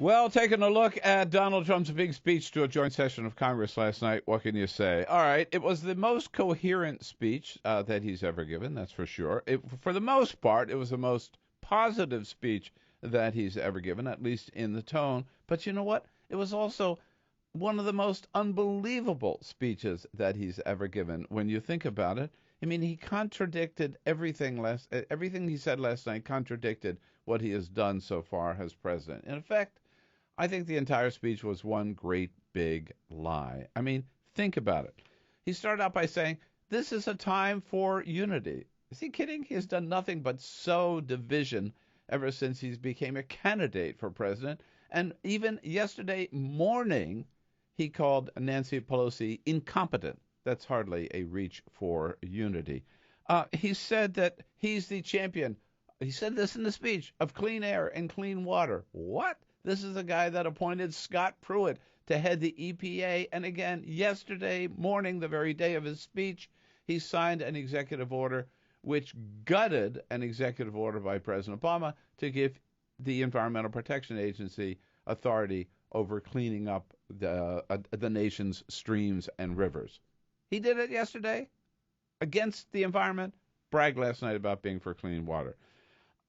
Well, taking a look at Donald Trump's big speech to a joint session of Congress last night, what can you say? All right, it was the most coherent speech that he's ever given, that's for sure. For the most part, it was the most positive speech that he's ever given, at least in the tone. But you know what? It was also one of the most unbelievable speeches that he's ever given when you think about it. I mean, he contradicted everything he said last night contradicted what he has done so far as president. In effect, I think the entire speech was one great big lie. I mean, think about it. He started out by saying, this is a time for unity. Is he kidding? He has done nothing but sow division ever since he became a candidate for president. And even yesterday morning, he called Nancy Pelosi incompetent. That's hardly a reach for unity. He said that he's the champion. He said this in the speech of clean air and clean water. What? This is a guy that appointed Scott Pruitt to head the EPA. And again, yesterday morning, the very day of his speech, he signed an executive order which gutted an executive order by President Obama to give the Environmental Protection Agency authority over cleaning up the nation's streams and rivers. He did it yesterday against the environment, bragged last night about being for clean water.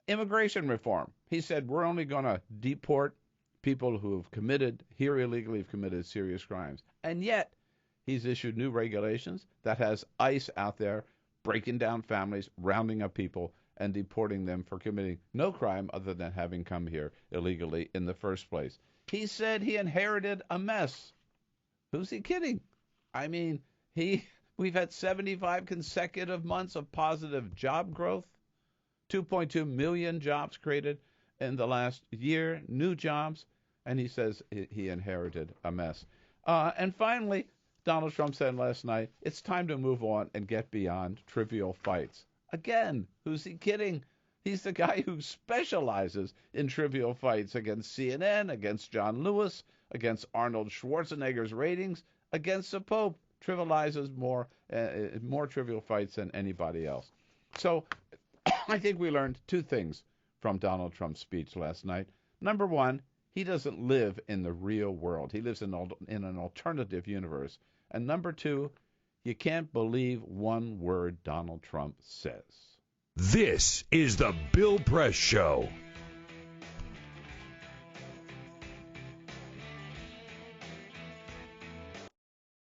Immigration reform. He said we're only going to deport people who have committed, here illegally, have committed serious crimes. And yet, he's issued new regulations that has ICE out there breaking down families, rounding up people, and deporting them for committing no crime other than having come here illegally in the first place. He said he inherited a mess. Who's he kidding? I mean, we've had 75 consecutive months of positive job growth, 2.2 million jobs created in the last year, new jobs, and he says he inherited a mess. And finally, Donald Trump said last night, it's time to move on and get beyond trivial fights. Again, who's he kidding? He's the guy who specializes in trivial fights against CNN, against John Lewis, against Arnold Schwarzenegger's ratings, against the Pope. Trivializes more trivial fights than anybody else. So I think we learned two things from Donald Trump's speech last night. Number one, he doesn't live in the real world. He lives in an alternative universe. And number two, you can't believe one word Donald Trump says. This is the Bill Press Show.